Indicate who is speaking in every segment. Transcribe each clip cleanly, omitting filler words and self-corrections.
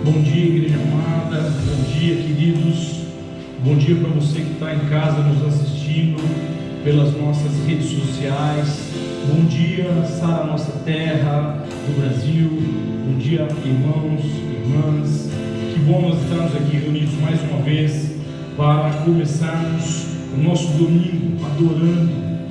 Speaker 1: Bom dia, igreja amada, bom dia, queridos, bom dia para você que está em casa nos assistindo pelas nossas redes sociais. Bom dia, Sara, nossa terra do Brasil. Bom dia, irmãos, irmãs. Que bom nós estarmos aqui reunidos mais uma vez para começarmos o nosso domingo adorando,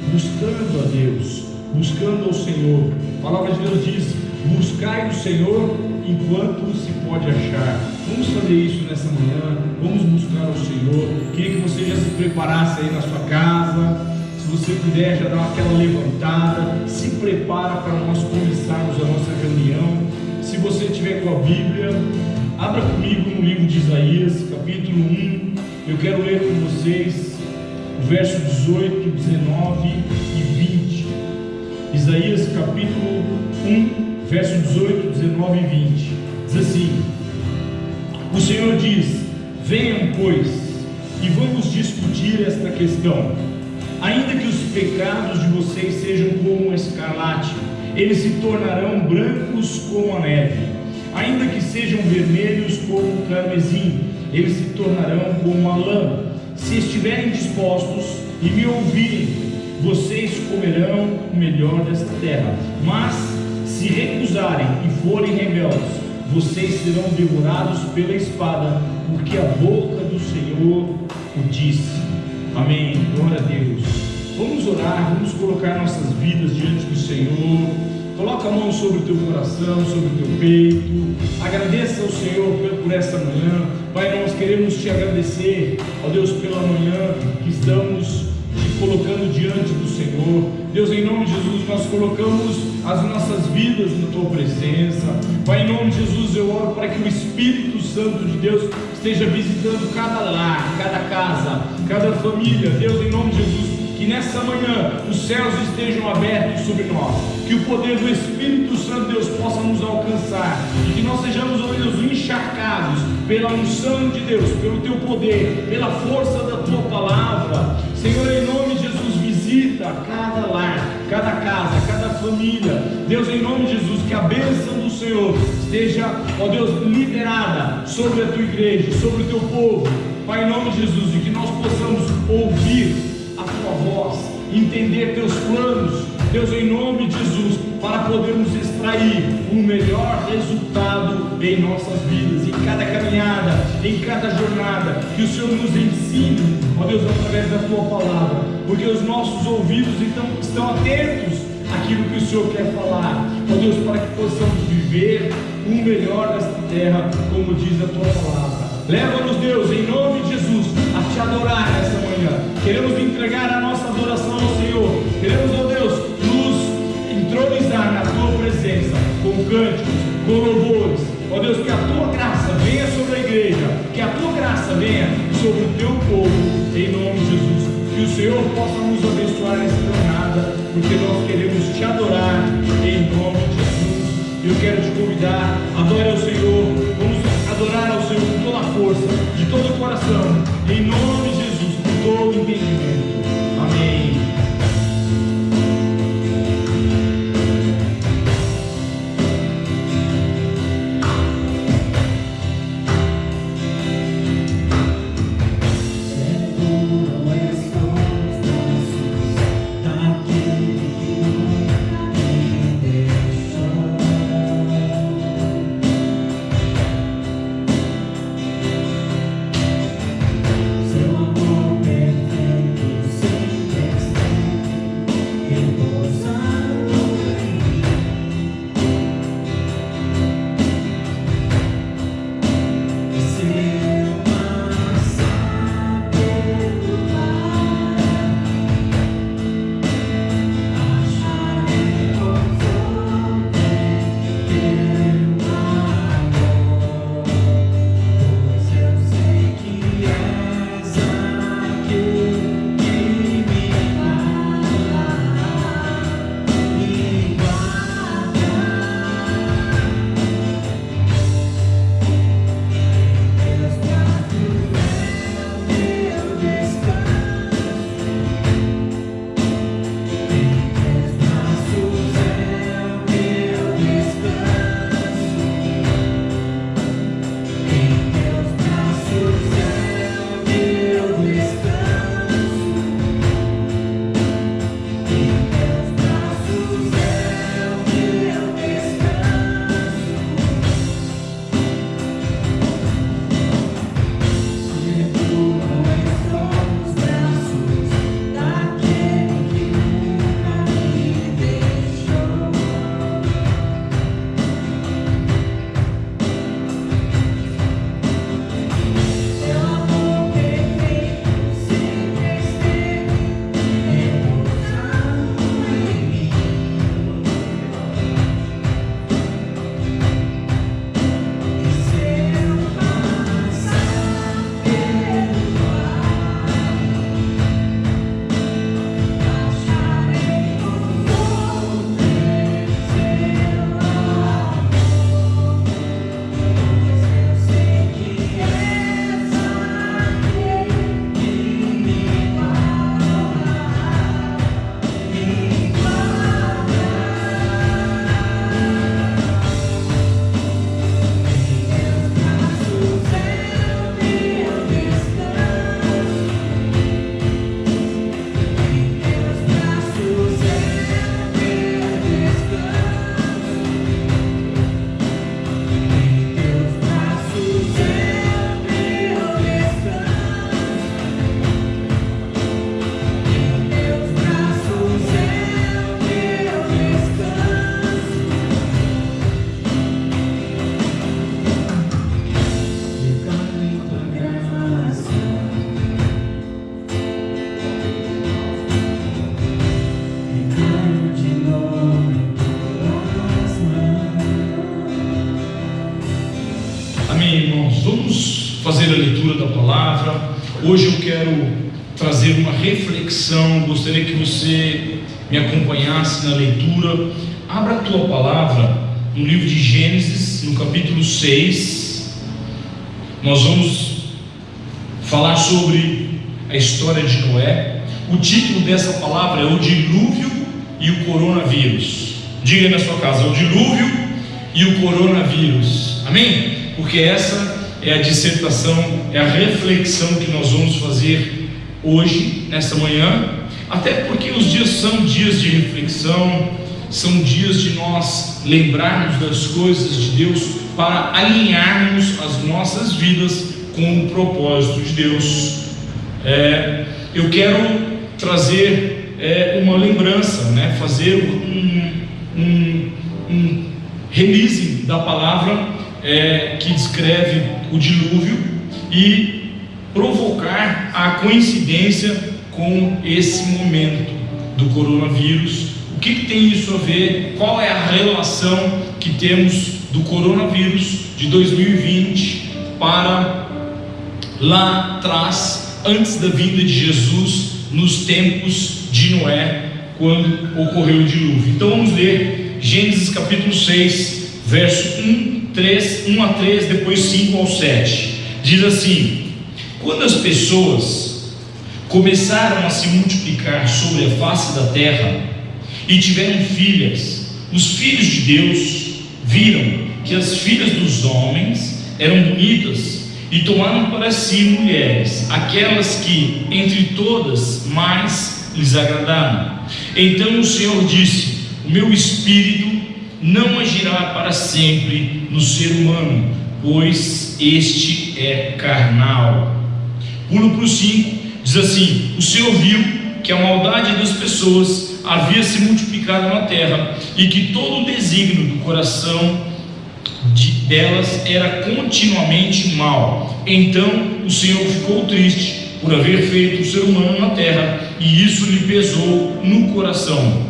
Speaker 1: buscando a Deus, buscando ao Senhor. A palavra de Deus diz: buscai o Senhor enquanto se pode achar. Vamos fazer isso nessa manhã, vamos buscar o Senhor. Queria que você já se preparasse aí na sua casa. Se você puder, já dá aquela levantada, se prepara para nós começarmos a nossa reunião. Se você tiver com a Bíblia, abra comigo no livro de Isaías, capítulo 1. Eu quero ler com vocês o verso 18, 19 e 20. Isaías capítulo 1, verso 18, 19 e 20, diz assim: o Senhor diz: venham, pois, e vamos discutir esta questão. Ainda que os pecados de vocês sejam como escarlate, eles se tornarão brancos como a neve. Ainda que sejam vermelhos como o carmesim, eles se tornarão como a lã. Se estiverem dispostos e me ouvirem, vocês comerão o melhor desta terra. Mas se recusarem e forem rebeldes, vocês serão devorados pela espada, porque a boca do Senhor o disse. Amém. Glória a Deus. Vamos orar, vamos colocar nossas vidas diante do Senhor. Coloca a mão sobre o teu coração, sobre o teu peito. Agradeça ao Senhor por esta manhã. Pai, nós queremos te agradecer, ó Deus, pela manhã que estamos te colocando diante do Senhor. Deus, em nome de Jesus, nós colocamos as nossas vidas na tua presença. Pai, em nome de Jesus, eu oro para que o Espírito Santo de Deus esteja visitando cada lar, cada casa, cada família. Deus, em nome de Jesus, que nessa manhã os céus estejam abertos sobre nós, que o poder do Espírito Santo de Deus possa nos alcançar, e que nós sejamos, ó Deus, encharcados pela unção de Deus, pelo teu poder, pela força da tua palavra. Senhor, em nome de Jesus, visita cada lar, cada casa, cada família. Deus, em nome de Jesus, que a bênção do Senhor esteja, ó Deus, liberada sobre a tua igreja, sobre o teu povo. Pai, em nome de Jesus, e que nós possamos ouvir a tua voz, entender teus planos, Deus, em nome de Jesus, para podermos extrair o melhor resultado em nossas vidas, em cada caminhada, em cada jornada. Que o Senhor nos ensine, ó Deus, através da tua palavra, porque os nossos ouvidos então estão atentos àquilo que o Senhor quer falar, ó Deus, para que possamos viver o melhor desta terra, como diz a tua palavra. Leva-nos, Deus, em nome de Jesus, a te adorar nessa manhã. Queremos entregar a nossa adoração ao Senhor. Queremos, ó Deus, nos entronizar na tua presença, com cânticos, com louvores. Ó Deus, que a tua graça venha sobre a igreja, que a tua graça venha sobre o teu povo, em nome de Jesus. Que o Senhor possa nos abençoar nessa jornada, porque nós queremos te adorar, em nome de Jesus. Eu quero te convidar, adore ao Senhor. Vamos adorar ao Senhor com toda a força, de todo o coração, em nome de Jesus, com todo o entendimento. Amém. a leitura da palavra. Hoje eu quero trazer uma reflexão. Gostaria que você me acompanhasse na leitura. Abra a tua palavra no livro de Gênesis, no capítulo 6. Nós vamos falar sobre a história de Noé. O título dessa palavra é o dilúvio e o coronavírus. Diga aí na sua casa: o dilúvio e o coronavírus. Amém? Porque essa é a dissertação, é a reflexão que nós vamos fazer hoje, nesta manhã. Até porque os dias são dias de reflexão, são dias de nós lembrarmos das coisas de Deus, para alinharmos as nossas vidas com o propósito de Deus. Eu quero trazer uma lembrança, fazer um release da palavra que descreve o dilúvio e provocar a coincidência com esse momento do coronavírus. O que tem isso a ver? Qual é a relação que temos do coronavírus de 2020 para lá atrás, antes da vinda de Jesus, nos tempos de Noé, quando ocorreu o dilúvio? Então vamos ler Gênesis capítulo 6, verso 1 a 3, depois 5 ao 7. Diz assim: quando as pessoas começaram a se multiplicar sobre a face da terra e tiveram filhas, os filhos de Deus viram que as filhas dos homens eram bonitas e tomaram para si mulheres, aquelas que entre todas mais lhes agradaram. Então o Senhor disse: o meu espírito não agirá para sempre no ser humano, pois este é carnal. Pulo para o 5, diz assim: o Senhor viu que a maldade das pessoas havia se multiplicado na terra, e que todo o desígnio do coração delas era continuamente mal. Então o Senhor ficou triste por haver feito o ser humano na terra, e isso lhe pesou no coração.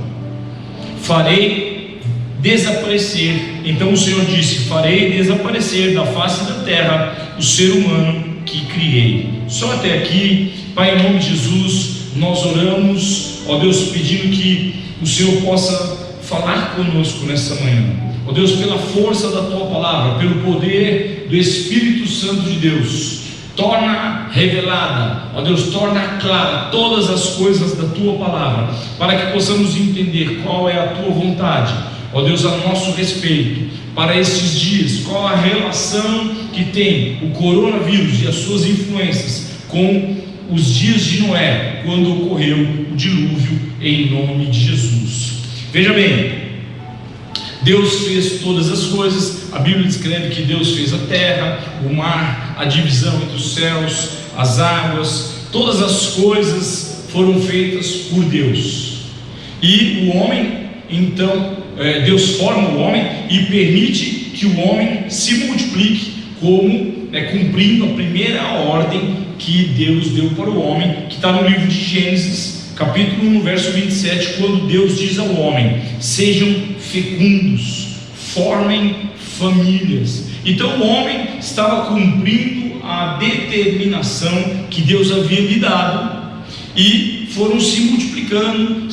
Speaker 1: Então o Senhor disse: farei desaparecer da face da terra o ser humano que criei. Só até aqui. Pai, em nome de Jesus, nós oramos, ó Deus, pedindo que o Senhor possa falar conosco nessa manhã. Ó Deus, pela força da Tua palavra, pelo poder do Espírito Santo de Deus, torna revelada, ó Deus, torna clara todas as coisas da Tua palavra, para que possamos entender qual é a Tua vontade, ó Deus, a nosso respeito, para estes dias. Qual a relação que tem o coronavírus e as suas influências com os dias de Noé, quando ocorreu o dilúvio, em nome de Jesus. Veja bem, Deus fez todas as coisas. A Bíblia descreve que Deus fez a terra, o mar, a divisão entre os céus, as águas. Todas as coisas foram feitas por Deus. E o homem, então, Deus forma o homem e permite que o homem se multiplique, cumprindo a primeira ordem que Deus deu para o homem, que está no livro de Gênesis, capítulo 1, verso 27, quando Deus diz ao homem: sejam fecundos, formem famílias. Então o homem estava cumprindo a determinação que Deus havia lhe dado, e foram se multiplicando,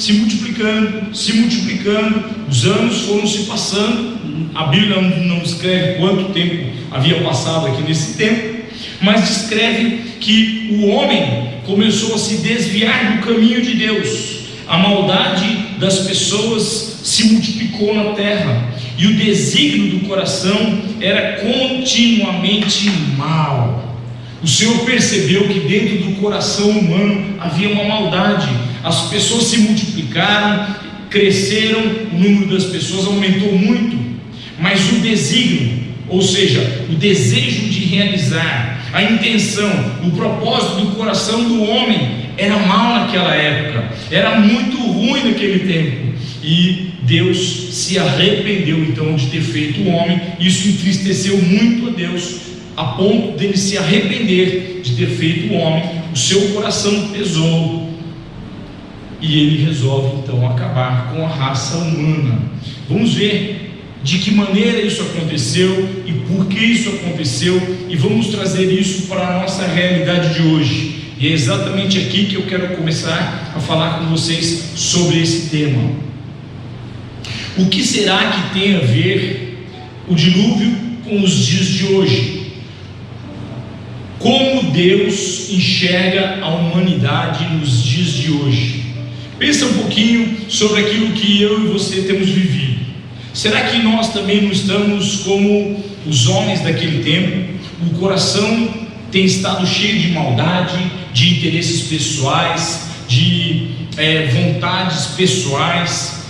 Speaker 1: os anos foram se passando. A Bíblia não descreve quanto tempo havia passado aqui nesse tempo, mas descreve que o homem começou a se desviar do caminho de Deus. A maldade das pessoas se multiplicou na terra, e o desígnio do coração era continuamente mal. O Senhor percebeu que dentro do coração humano havia uma maldade. As pessoas se multiplicaram, cresceram, o número das pessoas aumentou muito, mas o desígnio, ou seja, o desejo de realizar, a intenção, o propósito do coração do homem era mal naquela época, era muito ruim naquele tempo, e Deus se arrependeu então de ter feito o homem. Isso entristeceu muito a Deus, a ponto dele se arrepender de ter feito o homem. O seu coração pesou, e ele resolve então acabar com a raça humana. Vamos ver de que maneira isso aconteceu e por que isso aconteceu, e vamos trazer isso para a nossa realidade de hoje. E é exatamente aqui que eu quero começar a falar com vocês sobre esse tema. O que será que tem a ver o dilúvio com os dias de hoje? Como Deus enxerga a humanidade nos dias de hoje? Pensa um pouquinho sobre aquilo que eu e você temos vivido. Será que nós também não estamos como os homens daquele tempo? O coração tem estado cheio de maldade, de interesses pessoais, de vontades pessoais.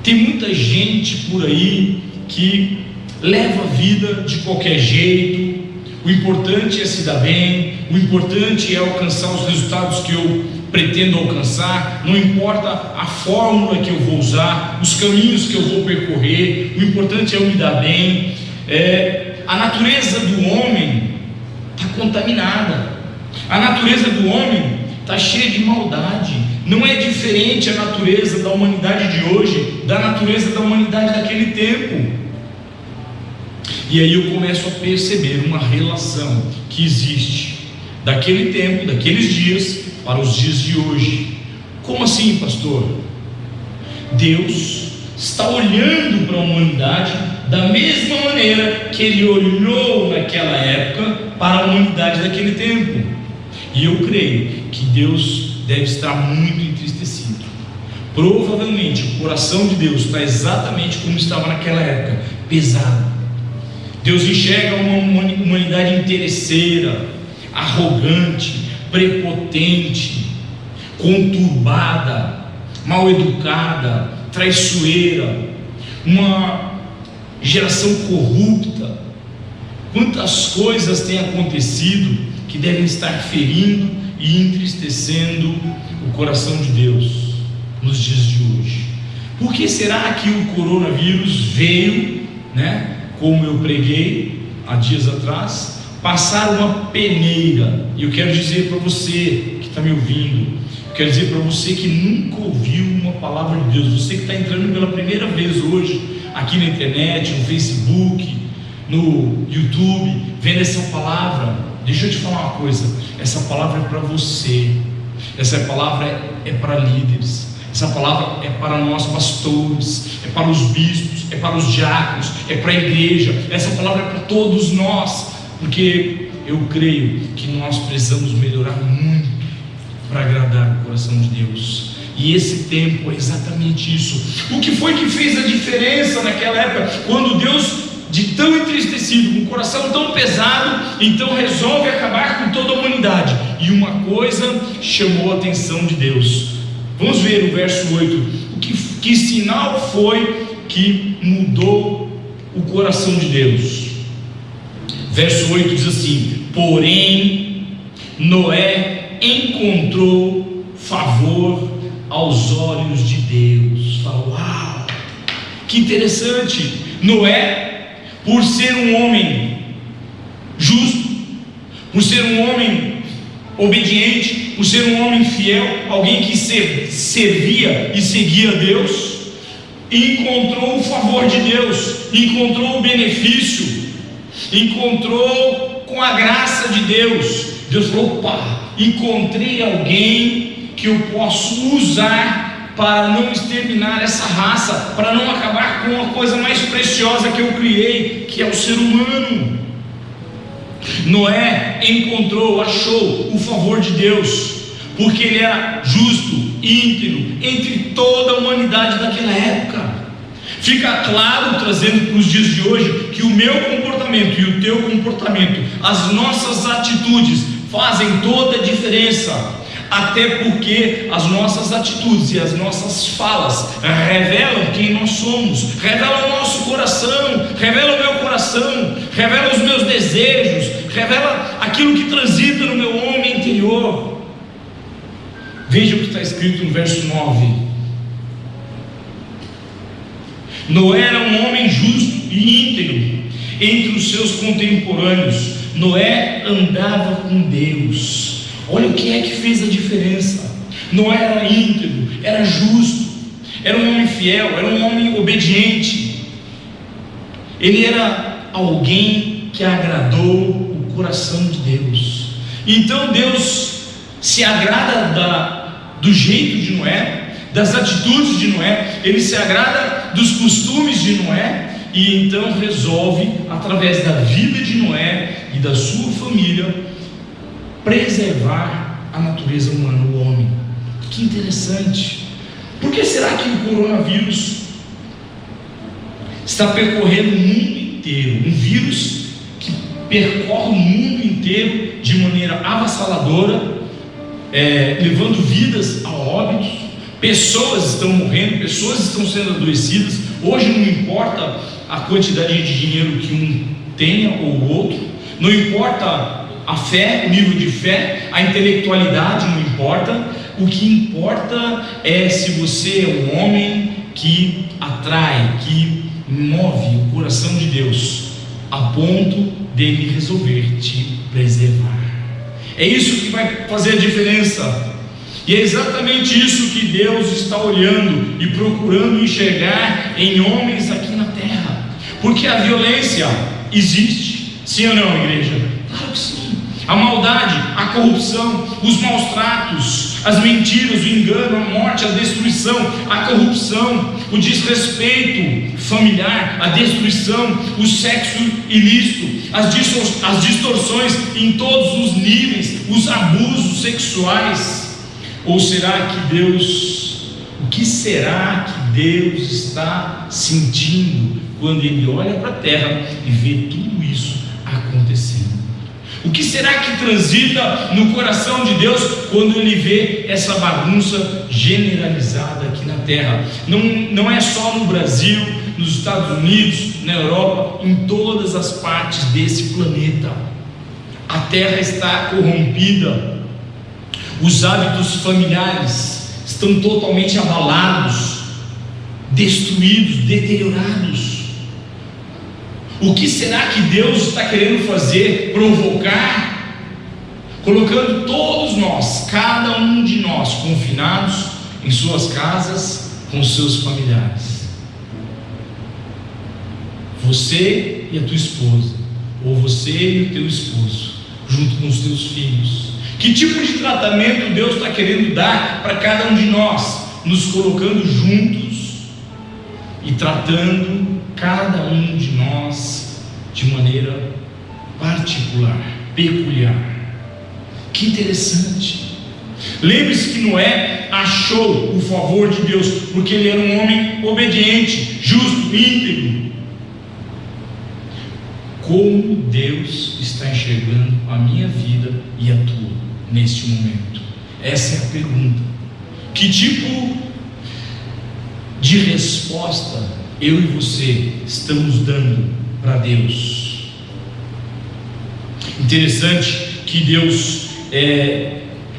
Speaker 1: Tem muita gente por aí que leva a vida de qualquer jeito. O importante é se dar bem, o importante é alcançar os resultados que eu pretendo alcançar, não importa a fórmula que eu vou usar, os caminhos que eu vou percorrer, o importante é eu me dar bem. A natureza do homem está contaminada, a natureza do homem está cheia de maldade. Não é diferente a natureza da humanidade de hoje da natureza da humanidade daquele tempo. E aí eu começo a perceber uma relação que existe daquele tempo, daqueles dias, para os dias de hoje. Como assim, pastor? Deus está olhando para a humanidade da mesma maneira que Ele olhou naquela época para a humanidade daquele tempo. E eu creio que Deus deve estar muito entristecido. Provavelmente o coração de Deus está exatamente como estava naquela época, pesado. Deus enxerga uma humanidade interesseira, arrogante, prepotente, conturbada, mal educada, traiçoeira, uma geração corrupta. Quantas coisas têm acontecido que devem estar ferindo e entristecendo o coração de Deus nos dias de hoje. Por que será que o coronavírus veio, como eu preguei há dias atrás, passar uma peneira? E eu quero dizer para você que está me ouvindo, quero dizer para você que nunca ouviu uma palavra de Deus, você que está entrando pela primeira vez hoje aqui na internet, no Facebook, no YouTube, vendo essa palavra, deixa eu te falar uma coisa: essa palavra é para você, essa palavra é para líderes, essa palavra é para nós pastores, é para os bispos, é para os diáconos, é para a igreja. Essa palavra é para todos nós, porque eu creio que nós precisamos melhorar muito para agradar o coração de Deus. E esse tempo é exatamente isso. O que foi que fez a diferença naquela época, quando Deus, de tão entristecido, com o coração tão pesado, então resolve acabar com toda a humanidade? E uma coisa chamou a atenção de Deus. Vamos ver o verso 8. Que sinal foi que mudou o coração de Deus? Verso 8 diz assim: porém Noé encontrou favor aos olhos de Deus. Uau, que interessante! Noé, por ser um homem justo, por ser um homem obediente, por ser um homem fiel, alguém que servia e seguia a Deus, encontrou o favor de Deus, encontrou o benefício, encontrou com a graça de Deus. Deus falou: opa, encontrei alguém que eu posso usar para não exterminar essa raça, para não acabar com a coisa mais preciosa que eu criei, que é o ser humano. Noé achou o favor de Deus, porque ele era justo, íntegro, entre toda a humanidade daquela época. Fica claro, trazendo para os dias de hoje, que o meu comportamento e o teu comportamento, as nossas atitudes fazem toda a diferença. Até porque as nossas atitudes e as nossas falas revelam quem nós somos, revelam o nosso coração, revelam o meu coração, revelam os meus desejos, revela aquilo que transita no meu homem interior. Veja o que está escrito no verso 9: Noé era um homem justo e íntegro entre os seus contemporâneos. Noé andava com Deus. Olha o que é que fez a diferença. Noé era íntegro, era justo, era um homem fiel, era um homem obediente. Ele era alguém que agradou o coração de Deus. Então Deus se agrada do jeito de Noé, das atitudes de Noé, Ele se agrada dos costumes de Noé, e então resolve, através da vida de Noé e da sua família, preservar a natureza humana, o homem. Que interessante. Por que será que o coronavírus está percorrendo o mundo inteiro? Um vírus que percorre o mundo inteiro de maneira avassaladora, levando vidas a óbitos. Pessoas estão morrendo, pessoas estão sendo adoecidas. Hoje não importa a quantidade de dinheiro que um tenha ou o outro, não importa a fé, o nível de fé, a intelectualidade não importa. O que importa é se você é um homem que atrai, que move o coração de Deus a ponto dele resolver te preservar. É isso que vai fazer a diferença. E é exatamente isso que Deus está olhando e procurando enxergar em homens aqui na terra. Porque a violência existe, sim ou não, igreja? Claro que sim. A maldade, a corrupção, os maus tratos, as mentiras, o engano, a morte, a destruição, a corrupção, o desrespeito familiar, a destruição, o sexo ilícito, as distorções em todos os níveis, os abusos sexuais. Ou será que o que será que Deus está sentindo quando Ele olha para a terra e vê tudo isso acontecendo? O que será que transita no coração de Deus quando Ele vê essa bagunça generalizada aqui na terra? Não é só no Brasil, nos Estados Unidos, na Europa, em todas as partes desse planeta. A terra está corrompida. Os hábitos familiares estão totalmente abalados, destruídos, deteriorados. O que será que Deus está querendo fazer? Provocar, colocando todos nós, cada um de nós, confinados em suas casas, com seus familiares. Você e a tua esposa, ou você e o teu esposo, junto com os teus filhos. Que tipo de tratamento Deus está querendo dar para cada um de nós? Nos colocando juntos e tratando cada um de nós de maneira particular, peculiar. Que interessante. Lembre-se que Noé achou o favor de Deus, porque ele era um homem obediente, justo, íntegro. Como Deus está enxergando a minha vida e a tua neste momento? Essa é a pergunta. Que tipo de resposta eu e você estamos dando para Deus? Interessante que Deus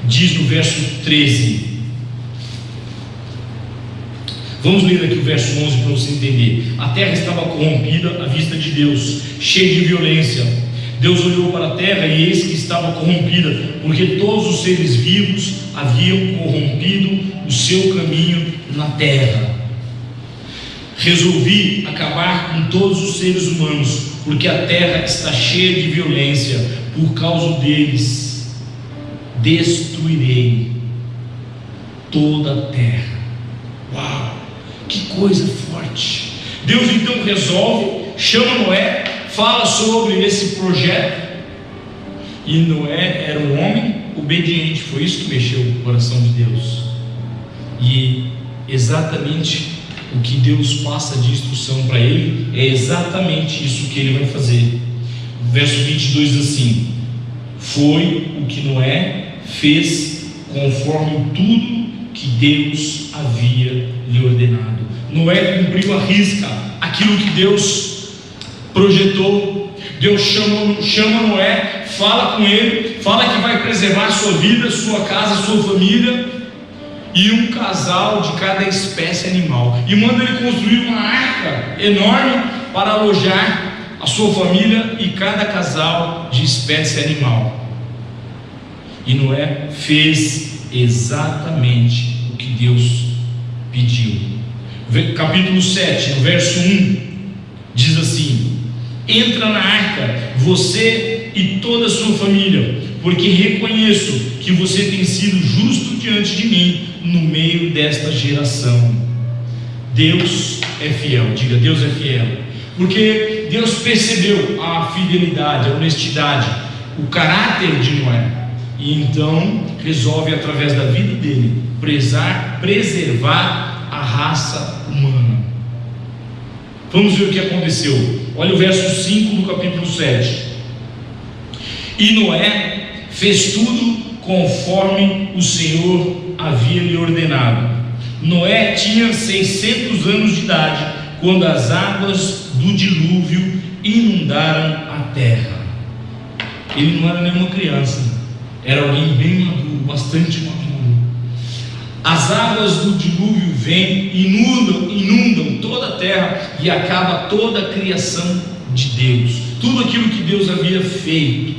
Speaker 1: diz no verso 13. Vamos ler aqui o verso 11 para você entender. A terra estava corrompida à vista de Deus, cheia de violência. Deus olhou para a terra e eis que estava corrompida, porque todos os seres vivos haviam corrompido o seu caminho na terra. Resolvi acabar com todos os seres humanos, porque a terra está cheia de violência. Por causa deles destruirei toda a terra. Uau! Que coisa forte. Deus então resolve, chama Noé, fala sobre esse projeto. E Noé era um homem obediente. Foi isso que mexeu com o coração de Deus. E exatamente o que Deus passa de instrução para ele é exatamente isso que ele vai fazer. O verso 22 diz assim: foi o que Noé fez conforme tudo que Deus havia lhe ordenado. Noé cumpriu à risca aquilo que Deus projetou. Deus chama Noé, fala com ele, fala que vai preservar a sua vida, sua casa, sua família e um casal de cada espécie animal, e manda ele construir uma arca enorme para alojar a sua família e cada casal de espécie animal. E Noé fez exatamente o que Deus pediu. Capítulo 7, no verso 1, diz assim: entra na arca, você e toda a sua família, porque reconheço que você tem sido justo diante de mim no meio desta geração. Deus é fiel, diga: Deus é fiel, porque Deus percebeu a fidelidade, a honestidade, o caráter de Noé, e então resolve, através da vida dele, preservar a raça humana. Vamos ver o que aconteceu. Olha o verso 5 do capítulo 7. E Noé fez tudo conforme o Senhor havia lhe ordenado. Noé tinha 600 anos de idade quando as águas do dilúvio inundaram a terra. Ele não era nenhuma criança, era alguém bem maduro, bastante maduro. As águas do dilúvio vêm, inundam toda a terra e acaba toda a criação de Deus, tudo aquilo que Deus havia feito,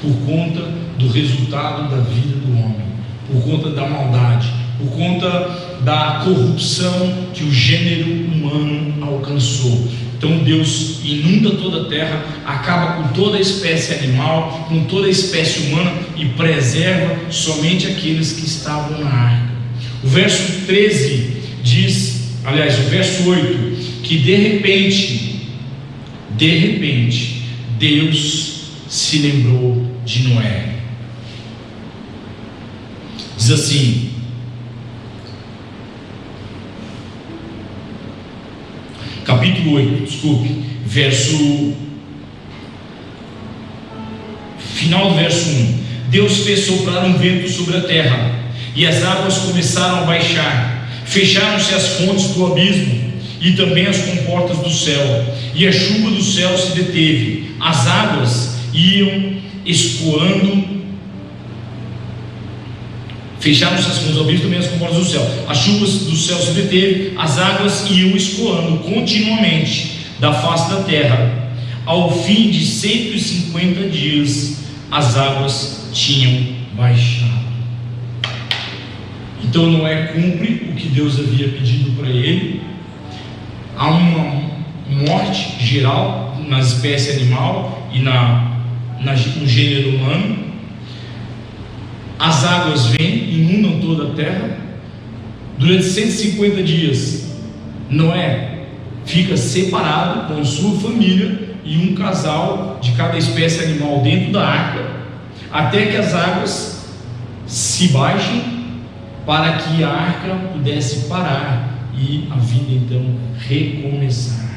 Speaker 1: por conta do resultado da vida do homem, por conta da maldade, por conta da corrupção que o gênero humano alcançou. Então Deus inunda toda a terra, acaba com toda a espécie animal, com toda a espécie humana, e preserva somente aqueles que estavam na arca. O verso 13 diz, aliás, o verso 8, que de repente, Deus se lembrou de Noé. Diz assim: capítulo 8, desculpe, final do verso 1. Deus fez soprar um vento sobre a terra, e as águas começaram a baixar, fecharam-se as fontes do abismo, e também as comportas do céu, e a chuva do céu se deteve, as águas iam escoando, fecharam-se as fontes do abismo, também as comportas do céu, as chuvas do céu se deteve, as águas iam escoando continuamente da face da terra. Ao fim de 150 dias, as águas tinham baixado. Então Noé cumpre o que Deus havia pedido para ele. Há uma morte geral na espécie animal e no gênero humano. As águas vêm, inundam toda a terra. Durante 150 dias, Noé fica separado com sua família e um casal de cada espécie animal dentro da arca, até que as águas se baixem, para que a arca pudesse parar e a vida então recomeçar.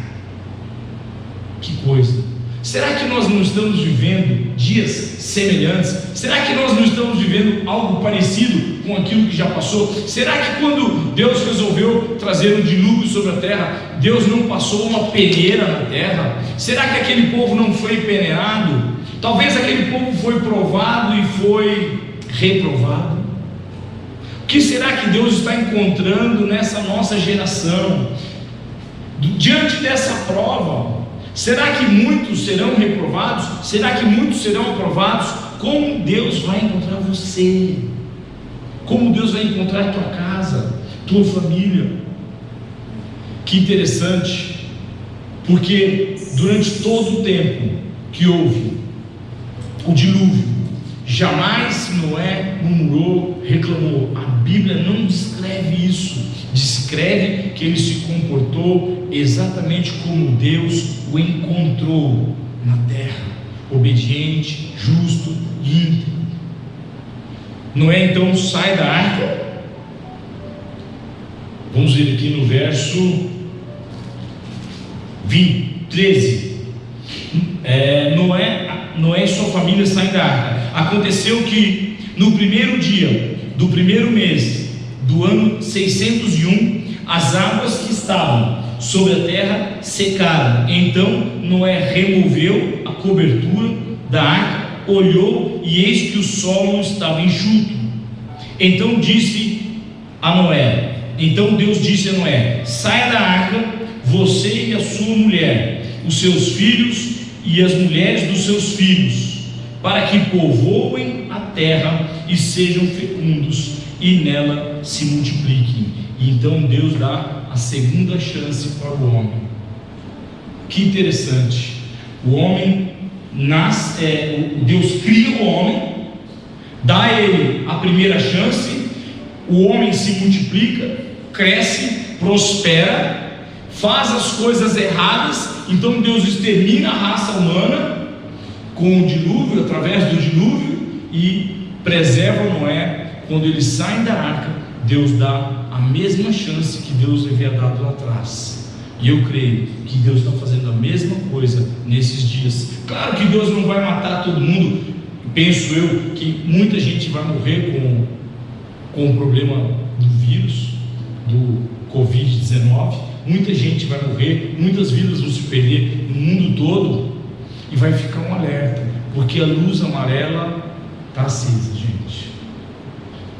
Speaker 1: Que coisa! Será que nós não estamos vivendo dias semelhantes? Será que nós não estamos vivendo algo parecido com aquilo que já passou? Será que quando Deus resolveu trazer um dilúvio sobre a terra, Deus não passou uma peneira na terra? Será que aquele povo não foi peneirado? Talvez aquele povo foi provado e foi reprovado. O que será que Deus está encontrando nessa nossa geração? Diante dessa prova, será que muitos serão reprovados? Será que muitos serão aprovados? Como Deus vai encontrar você? Como Deus vai encontrar tua casa, tua família? Que interessante, porque durante todo o tempo que houve o dilúvio, jamais Noé murmurou, reclamou. A Bíblia não descreve isso. Descreve que ele se comportou exatamente como Deus o encontrou na terra, obediente, justo e íntegro. Noé então sai da arca. Vamos ver aqui no verso 13. Noé e sua família saem da arca. Aconteceu que no primeiro dia do primeiro mês do ano 601, as águas que estavam sobre a terra secaram. Então Noé removeu a cobertura da arca, olhou e eis que o solo estava enxuto. Então Deus disse a Noé: saia da arca, você e a sua mulher, os seus filhos e as mulheres dos seus filhos, para que povoem a terra e sejam fecundos e nela se multipliquem. E então Deus dá a segunda chance para o homem. Que interessante. O homem nasce, Deus cria o homem, dá a ele a primeira chance, o homem se multiplica, cresce, prospera, faz as coisas erradas, então Deus extermina a raça humana com o dilúvio, através do dilúvio, e preserva Noé. Quando eles saem da arca, Deus dá a mesma chance que Deus havia dado lá atrás. E eu creio que Deus está fazendo a mesma coisa nesses dias. Claro que Deus não vai matar todo mundo. Penso eu que muita gente vai morrer com o problema do vírus, do Covid-19. Muita gente vai morrer, muitas vidas vão se perder no mundo todo. E vai ficar um alerta, porque a luz amarela está acesa, gente.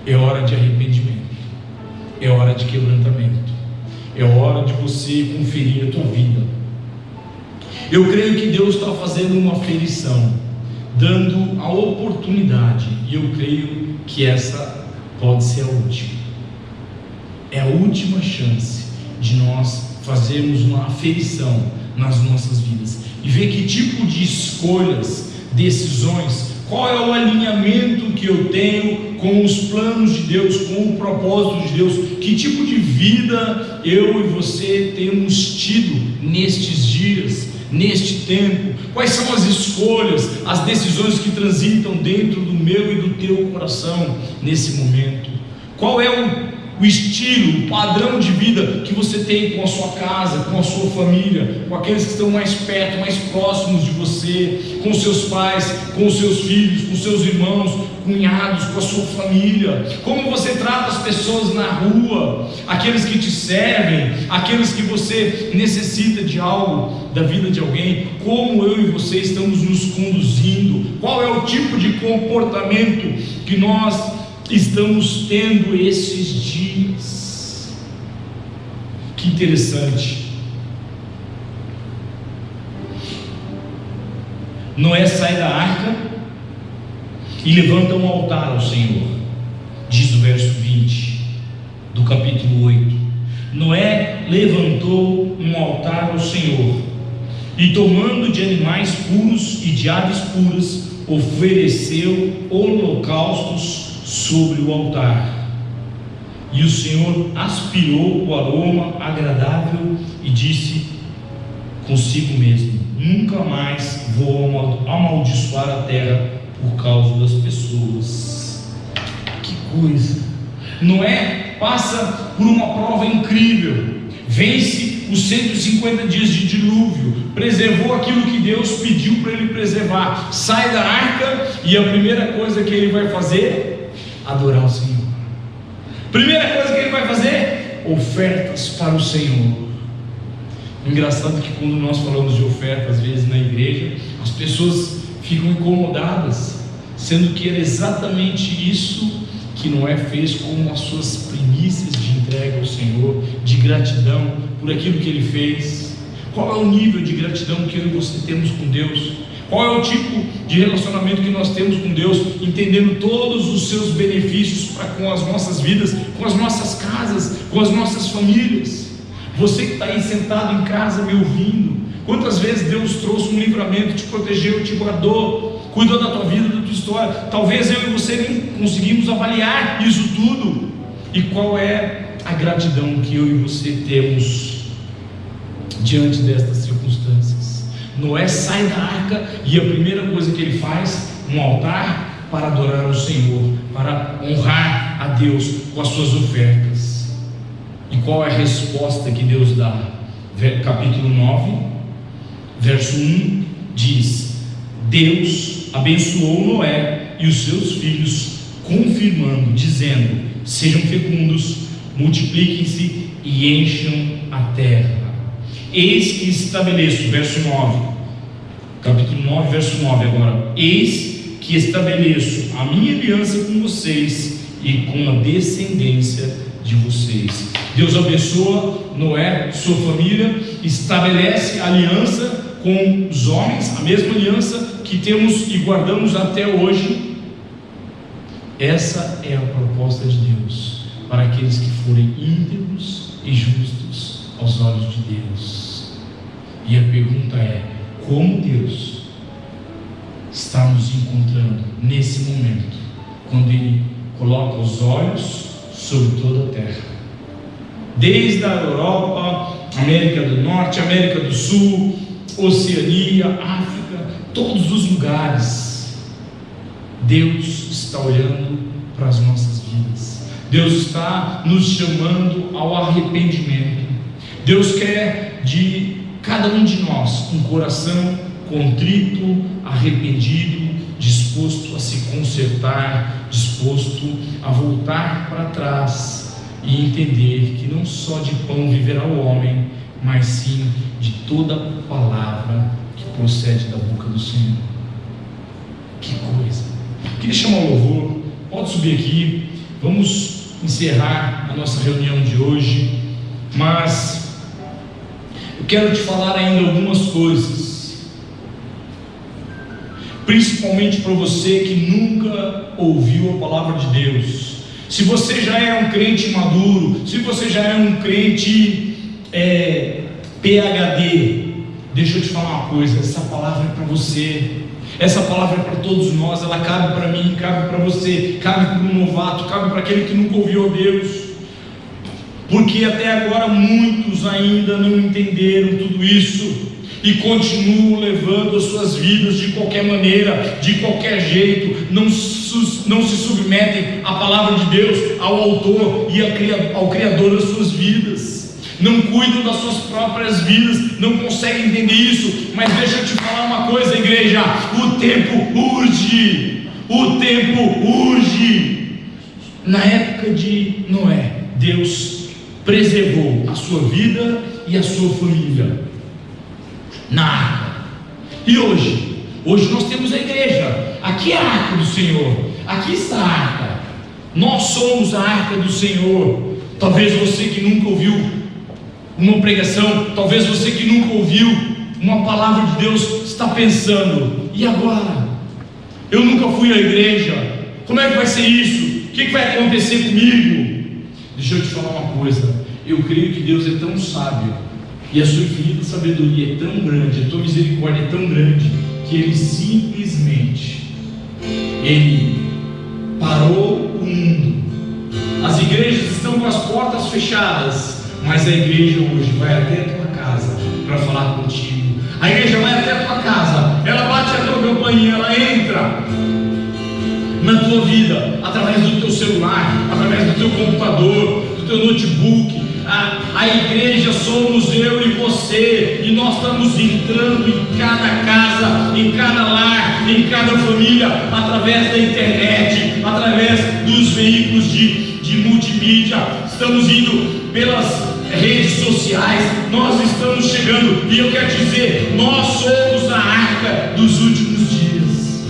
Speaker 1: É hora de arrependimento, é hora de quebrantamento, é hora de você conferir a tua vida. Eu creio que Deus está fazendo uma aferição, dando a oportunidade, e eu creio que essa pode ser a última. É a última chance de nós fazermos uma aferição nas nossas vidas e ver que tipo de escolhas, decisões, qual é o alinhamento que eu tenho com os planos de Deus, com o propósito de Deus, que tipo de vida eu e você temos tido nestes dias, neste tempo, quais são as escolhas, as decisões que transitam dentro do meu e do teu coração nesse momento. Qual é o estilo, o padrão de vida que você tem com a sua casa, com a sua família, com aqueles que estão mais perto, mais próximos de você, com seus pais, com os seus filhos, com seus irmãos, cunhados, com a sua família. Como você trata as pessoas na rua, aqueles que te servem, aqueles que você necessita de algo da vida de alguém. Como eu e você estamos nos conduzindo? Qual é o tipo de comportamento que nós estamos tendo esses dias? Que interessante. Noé sai da arca e levanta um altar ao Senhor, diz o verso 20 do capítulo 8. Noé levantou um altar ao Senhor e, tomando de animais puros e de aves puras, ofereceu holocaustos sobre o altar. E o Senhor aspirou o aroma agradável e disse consigo mesmo: nunca mais vou amaldiçoar a terra por causa das pessoas. Que coisa! Noé passa por uma prova incrível, vence os 150 dias de dilúvio, preservou aquilo que Deus pediu para ele preservar, sai da arca e a primeira coisa que ele vai fazer: adorar o Senhor. Primeira coisa que ele vai fazer: ofertas para o Senhor. Engraçado que quando nós falamos de oferta, às vezes na igreja, as pessoas ficam incomodadas, sendo que era exatamente isso que Noé fez com as suas primícias de entrega ao Senhor, de gratidão por aquilo que ele fez. Qual é o nível de gratidão que eu e você temos com Deus? Qual é o tipo de relacionamento que nós temos com Deus, entendendo todos os seus benefícios para com as nossas vidas, com as nossas casas, com as nossas famílias? Você que está aí sentado em casa me ouvindo, quantas vezes Deus trouxe um livramento, te protegeu, te guardou, cuidou da tua vida, da tua história? Talvez eu e você nem conseguimos avaliar isso tudo. E qual é a gratidão que eu e você temos diante destas circunstâncias? Noé sai da arca e a primeira coisa que ele faz, um altar para adorar o Senhor, para honrar a Deus com as suas ofertas. E qual é a resposta que Deus dá? Capítulo 9, verso 1 diz: Deus abençoou Noé e os seus filhos, confirmando, dizendo: sejam fecundos, multipliquem-se e encham a terra. Eis que estabeleço, verso 9, capítulo 9, verso 9 agora: eis que estabeleço a minha aliança com vocês e com a descendência de vocês. Deus abençoa Noé, sua família, estabelece aliança com os homens, a mesma aliança que temos e guardamos até hoje. Essa é a proposta de Deus para aqueles que forem íntegros e justos aos olhos de Deus. E a pergunta é: como Deus está nos encontrando nesse momento, quando Ele coloca os olhos sobre toda a terra, desde a Europa, América do Norte, América do Sul, Oceania, África, todos os lugares. Deus está olhando para as nossas vidas. Deus está nos chamando ao arrependimento. Deus quer de cada um de nós um coração contrito, arrependido, disposto a se consertar, disposto a voltar para trás e entender que não só de pão viverá o homem, mas sim de toda palavra que procede da boca do Senhor. Que coisa! Queria chamar o louvor, pode subir aqui, vamos encerrar a nossa reunião de hoje, mas eu quero te falar ainda algumas coisas, principalmente para você que nunca ouviu a palavra de Deus. Se você já é um crente maduro, se você já é um crente PhD, deixa eu te falar uma coisa, essa palavra é para você. Essa palavra é para todos nós, ela cabe para mim, cabe para você, cabe para um novato, cabe para aquele que nunca ouviu a Deus, porque até agora muitos ainda não entenderam tudo isso e continuam levando as suas vidas de qualquer maneira, de qualquer jeito, não se submetem à palavra de Deus, ao autor e ao criador das suas vidas. Não cuidam das suas próprias vidas, não conseguem entender isso. Mas deixa eu te falar uma coisa, igreja: o tempo urge, o tempo urge. Na época de Noé, Deus preservou a sua vida e a sua família na arca. E hoje nós temos a igreja. Aqui é a arca do Senhor, aqui está a arca. Nós somos a arca do Senhor. Talvez você que nunca ouviu uma pregação, talvez você que nunca ouviu uma palavra de Deus está pensando: e agora? Eu nunca fui à igreja, como é que vai ser isso? O que vai acontecer comigo? Deixa eu te falar uma coisa, eu creio que Deus é tão sábio e a sua infinita sabedoria é tão grande, a tua misericórdia é tão grande, que Ele simplesmente parou o mundo. As igrejas estão com as portas fechadas, mas a igreja hoje vai até a tua casa para falar contigo. A igreja vai até a tua casa, ela bate a tua campainha, ela entra na tua vida, através do teu celular, através do teu computador, do teu notebook. A igreja somos eu e você, e nós estamos entrando em cada casa, em cada lar, em cada família, através da internet, através dos veículos de multimídia. Estamos indo pelas redes sociais, nós estamos chegando, e eu quero dizer, nós somos a arca dos últimos dias.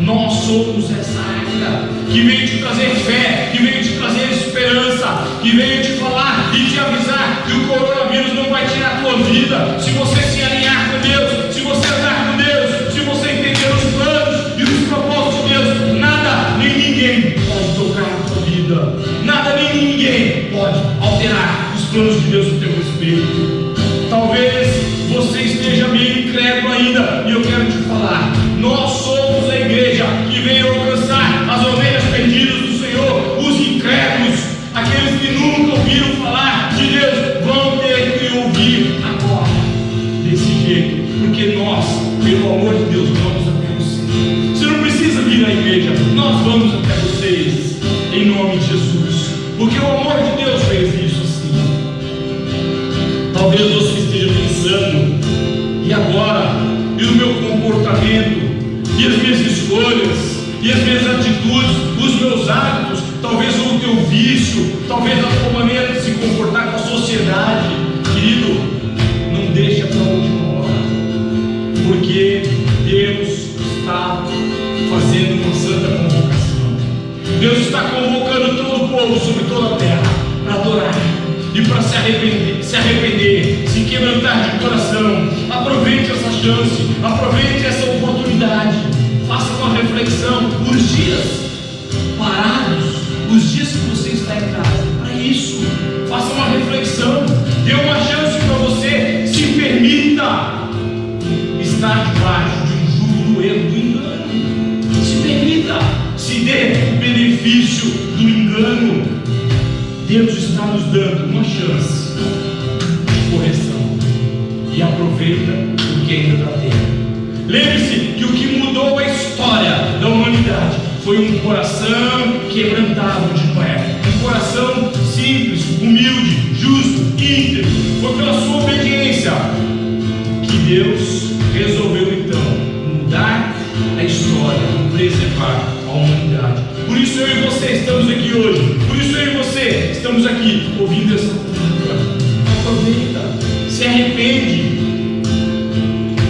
Speaker 1: Nós somos essa arca que veio te trazer fé, que veio te trazer esperança, que veio te falar e te avisar que o coronavírus não vai tirar a tua vida, se você se alinhar com Deus, se você andar com Deus, se você entender os planos e os propósitos de Deus. Nada nem ninguém pode tocar a tua vida, nada nem ninguém pode alterar os planos de Deus no teu respeito. Talvez você esteja meio incrédulo ainda, e eu quero te falar: nós somos a igreja que veio alcançar as ovelhas perdidas do Senhor. Os incrédulos, aqueles que nunca ouviram falar de Deus, vão ter que ouvir agora, desse jeito, porque nós, pelo amor de Deus, vamos até você. Você não precisa vir à igreja, nós vamos até vocês, em nome de Jesus, porque o amor de Deus fez isso assim. Talvez você esteja pensando: e agora? E o meu comportamento? E as minhas escolhas? E as minhas atitudes? Os meus hábitos? Talvez o teu vício? Talvez a tua maneira de se comportar com a sociedade? Querido, não deixa para a última hora, porque Deus está fazendo uma santa convocação. Deus está convocando todo o povo sobre toda a terra para adorar e para se arrepender, se quebrantar de coração. Aproveite essa chance, aproveite essa oportunidade, faça uma reflexão. Os dias parados, os dias que você está em casa, para isso, faça uma reflexão, dê uma chance para você, se permita estar debaixo de um jugo do erro, do engano. Se permita, se dê o benefício do engano. Deus está nos dando uma chance de correção. E aproveita o que ainda está tendo. Lembre-se que o que mudou a história da humanidade foi um coração quebrantado de Noé. Um coração simples, humilde, justo, íntegro. Foi pela sua obediência que Deus resolveu então mudar a história, preservar a humanidade. Por isso eu e você estamos aqui hoje. Por isso eu e você estamos aqui ouvindo essa palavra. Aproveita, se arrepende,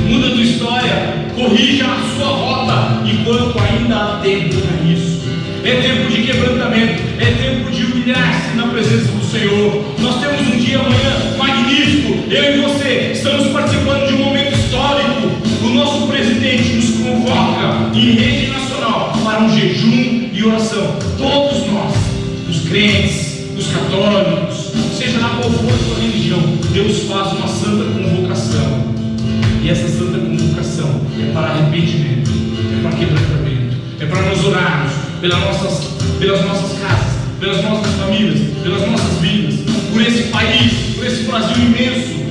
Speaker 1: muda a tua história, corrija a sua rota enquanto ainda há tempo para isso. É tempo de quebrantamento, é tempo de humilhar-se na presença do Senhor. Nós temos um dia amanhã magnífico. Eu e você estamos participando de um momento histórico. O nosso presidente nos convoca em rede nacional para um jejum e oração. Todos nós, os crentes, os católicos, seja lá qual for a sua religião, Deus faz uma santa convocação. E essa santa convocação é para arrependimento, é para quebrantamento, é para nós orarmos pelas nossas casas, pelas nossas famílias, pelas nossas vidas, por esse país, por esse Brasil imenso.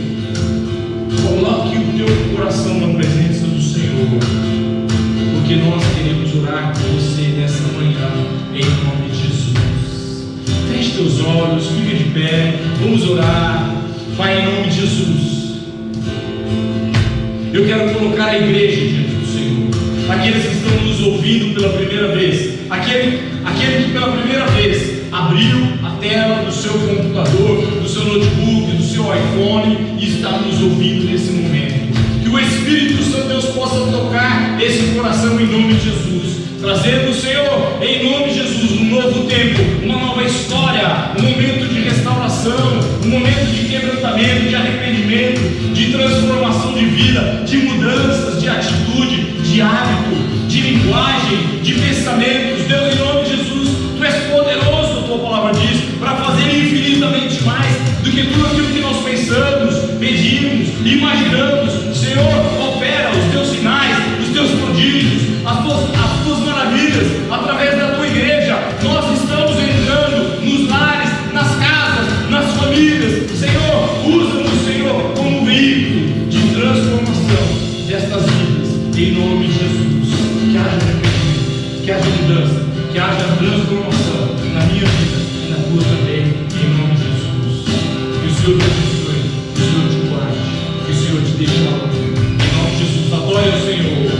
Speaker 1: Coloque o teu coração na presença do Senhor, porque nós queremos orar por você nessa manhã, em nome de Jesus. Feche teus olhos, fica de pé, vamos orar. Pai, em nome de Jesus, eu quero colocar a igreja diante do Senhor, aqueles que estão nos ouvindo pela primeira vez, aquele que pela primeira vez abriu a tela do seu computador, do seu notebook, do seu iPhone e está nos ouvindo nesse momento. Que o Espírito Santo Deus possa tocar esse coração em nome de Jesus, trazendo, Senhor, em nome de Jesus, um novo tempo, uma nova história, um momento de restauração, um momento de quebrantamento, de arrependimento, de transformação de vida, de mudanças, de atitude, de hábito, de linguagem, de pensamentos. Deus, em nome de Jesus, Tu és poderoso, a Tua palavra diz, para fazer infinitamente mais do que tudo aquilo que nós pensamos, pedimos, imaginamos. Senhor, opera os Teus sinais, os Teus prodígios, as tuas maravilhas através da Tua igreja. Nós estamos entrando nos lares, nas casas, nas famílias. Senhor, usa-nos, Senhor, como um veículo de transformação destas vidas, em nome de Jesus. Que haja arrependimento, que haja mudança, que haja transformação na minha vida e na tua também, em nome de Jesus. Que o Senhor te abençoe, que o Senhor te guarde, que o Senhor te deixe lá. Em nome de Jesus, adore o Senhor.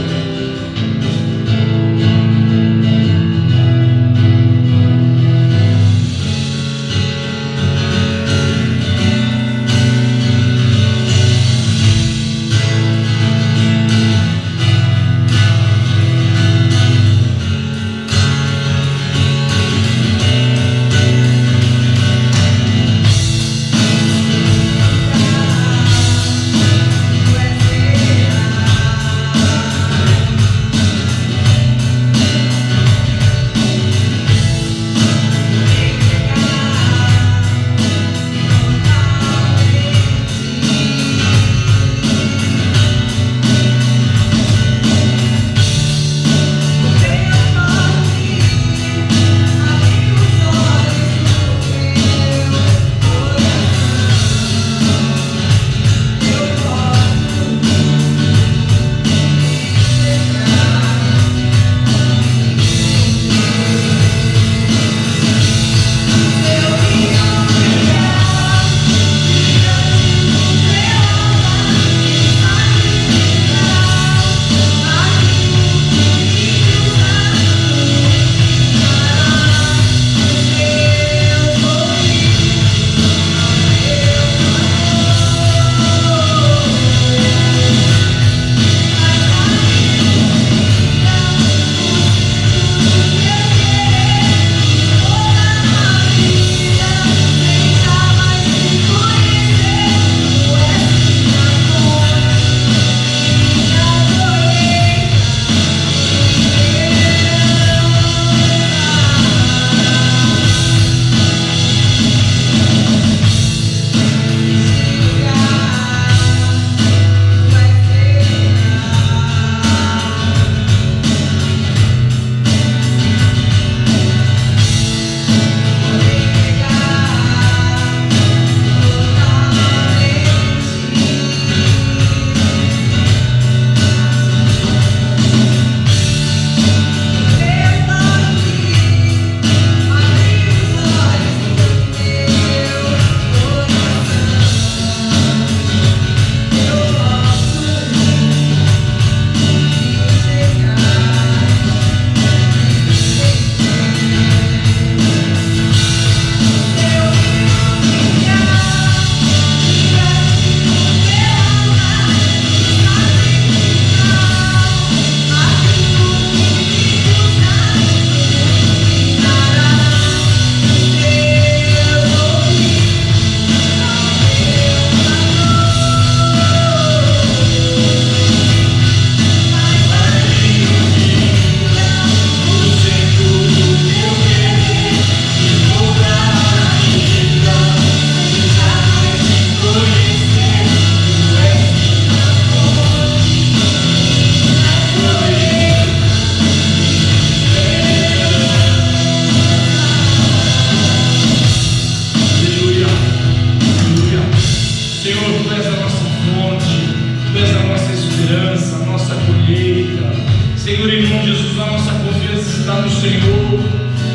Speaker 1: Senhor, em nome de Jesus, a nossa confiança está no Senhor.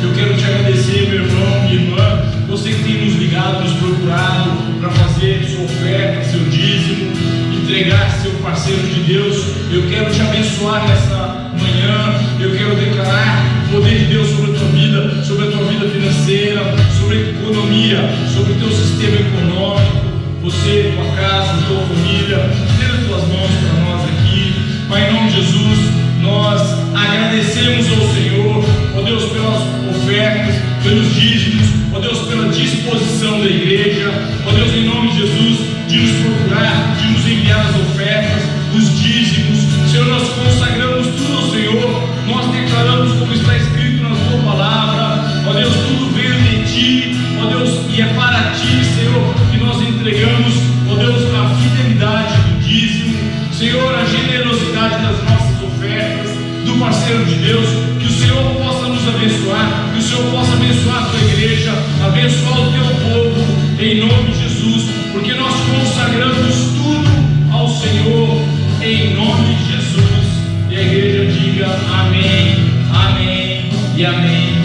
Speaker 1: Eu quero te agradecer, meu irmão, minha irmã, você que tem nos ligado, nos procurado para fazer sua oferta, seu dízimo, entregar seu parceiro de Deus. Eu quero te abençoar nessa manhã. Eu quero declarar o poder de Deus sobre a tua vida, sobre a tua vida financeira, sobre a economia, sobre o teu sistema econômico, você, tua casa, tua família. Tira as tuas mãos para nós aqui. Pai, em nome de Jesus, nós agradecemos ao Senhor, ó Deus, pelas ofertas, pelos dízimos, ó Deus, pela disposição da igreja, ó Deus, em nome de Jesus, de nos procurar, de nos enviar as ofertas, os dízimos. Senhor, nós consagramos tudo ao Senhor, nós declaramos como está escrito na tua palavra, ó Deus, tudo veio de ti, ó Deus, e é para ti, Senhor, que nós entregamos, ó Deus, a fidelidade do dízimo, Senhor, a generosidade das nossas ofertas, do parceiro de Deus. Que o Senhor possa nos abençoar, que o Senhor possa abençoar a tua igreja, abençoar o teu povo, em nome de Jesus, porque nós consagramos tudo ao Senhor, em nome de Jesus. E a igreja diga amém, amém e amém.